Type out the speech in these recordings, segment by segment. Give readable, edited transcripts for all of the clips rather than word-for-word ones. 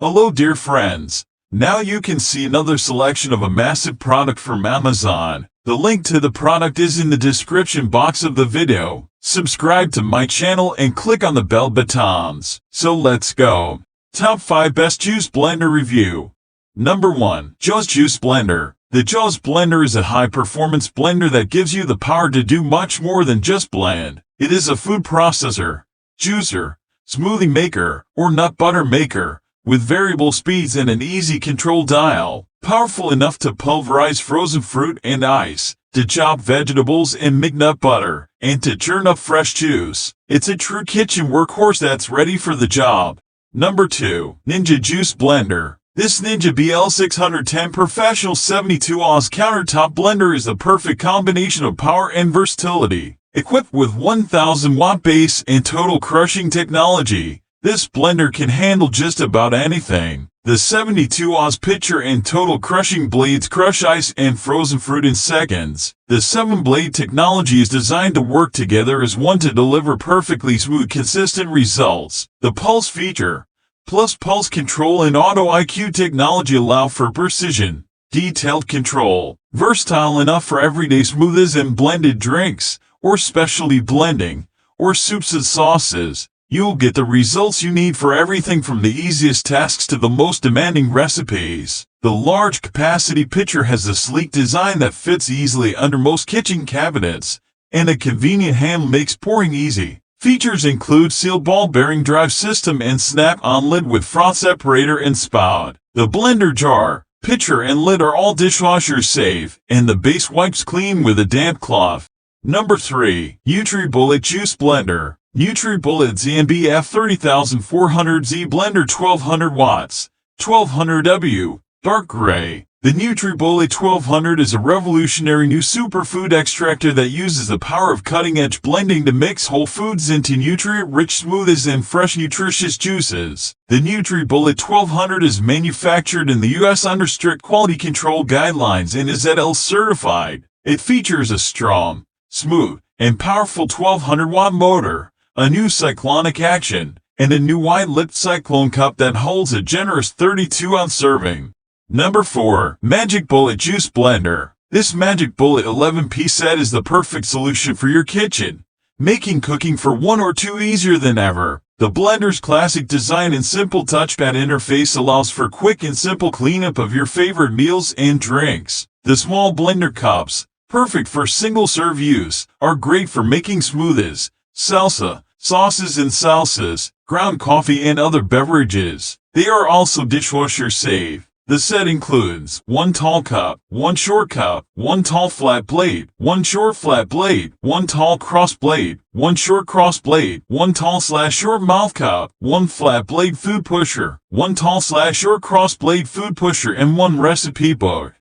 Hello dear friends. Now you can see another selection of a massive product from Amazon. The link to the product is in the description box of the video. Subscribe to my channel and click on the bell buttons. So let's go. Top 5 Best Juice Blender Review. Number 1. JAWZ Juice Blender. The JAWZ blender is a high-performance blender that gives you the power to do much more than just blend. It is a food processor, juicer, smoothie maker, or nut butter maker, with variable speeds and an easy control dial, powerful enough to pulverize frozen fruit and ice, to chop vegetables and make nut butter, and to churn up fresh juice. It's a true kitchen workhorse that's ready for the job. Number 2. Ninja Juice Blender. This Ninja BL610 Professional 72 Oz countertop blender is the perfect combination of power and versatility. Equipped with 1000 watt base and total crushing technology, this blender can handle just about anything. The 72 Oz pitcher and total crushing blades crush ice and frozen fruit in seconds. The 7-blade technology is designed to work together as one to deliver perfectly smooth, consistent results. The pulse feature, plus pulse control and auto IQ technology allow for precision, detailed control. Versatile enough for everyday smoothies and blended drinks, or specialty blending, or soups and sauces. You'll get the results you need for everything from the easiest tasks to the most demanding recipes. The large capacity pitcher has a sleek design that fits easily under most kitchen cabinets, and a convenient handle makes pouring easy. Features include sealed ball bearing drive system and snap-on lid with froth separator and spout. The blender jar, pitcher and lid are all dishwasher safe, and the base wipes clean with a damp cloth. Number 3. NUTRIBULLET Juice Blender. NUTRIBULLET ZNBF 30400Z Blender 1200 watts, 1200 W, dark gray. The NUTRIBULLET 1200 is a revolutionary new superfood extractor that uses the power of cutting-edge blending to mix whole foods into nutrient-rich smoothies and fresh nutritious juices. The NUTRIBULLET 1200 is manufactured in the US under strict quality control guidelines and is ZL certified. It features a strong, smooth, and powerful 1200 watt motor, a new cyclonic action, and a new wide-lipped cyclone cup that holds a generous 32 ounce serving. Number 4. Magic Bullet Juice Blender. This Magic Bullet 11-piece set is the perfect solution for your kitchen, making cooking for 1 or 2 easier than ever. The blender's classic design and simple touchpad interface allows for quick and simple cleanup of your favorite meals and drinks. The small blender cups, perfect for single-serve use, are great for making smoothies, salsa, sauces and salsas, ground coffee and other beverages. They are also dishwasher safe. The set includes 1 tall cup, 1 short cup, 1 tall flat blade, 1 short flat blade, 1 tall cross blade, 1 short cross blade, 1 tall/short mouth cup, 1 flat blade food pusher, 1 tall/short cross blade food pusher, and 1 recipe book.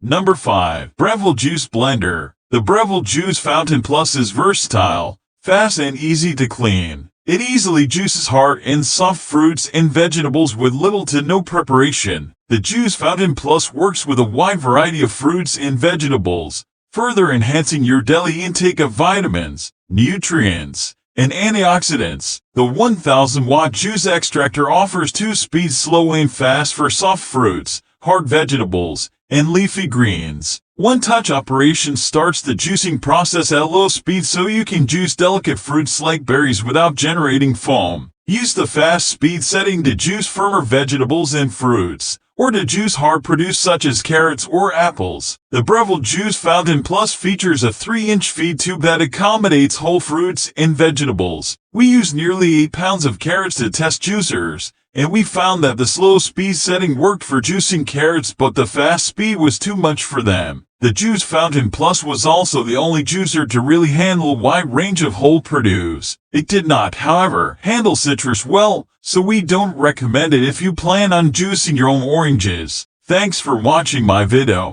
Number 5. BREVILLE Juice Blender. The BREVILLE Juice Fountain Plus is versatile, fast and easy to clean. It easily juices hard and soft fruits and vegetables with little to no preparation. The Juice Fountain Plus works with a wide variety of fruits and vegetables, further enhancing your daily intake of vitamins, nutrients, and antioxidants. The 1000 watt juice extractor offers 2 speeds: slow and fast for soft fruits, hard vegetables, and leafy greens. One-touch operation starts the juicing process at low speed so you can juice delicate fruits like berries without generating foam. Use the fast speed setting to juice firmer vegetables and fruits, or to juice hard produce such as carrots or apples. The BREVILLE Juice Fountain Plus features a 3-inch feed tube that accommodates whole fruits and vegetables. We used nearly 8 pounds of carrots to test juicers, and we found that the slow speed setting worked for juicing carrots, but the fast speed was too much for them. The Juice Fountain Plus was also the only juicer to really handle a wide range of whole produce. It did not, however, handle citrus well, so we don't recommend it if you plan on juicing your own oranges. Thanks for watching my video.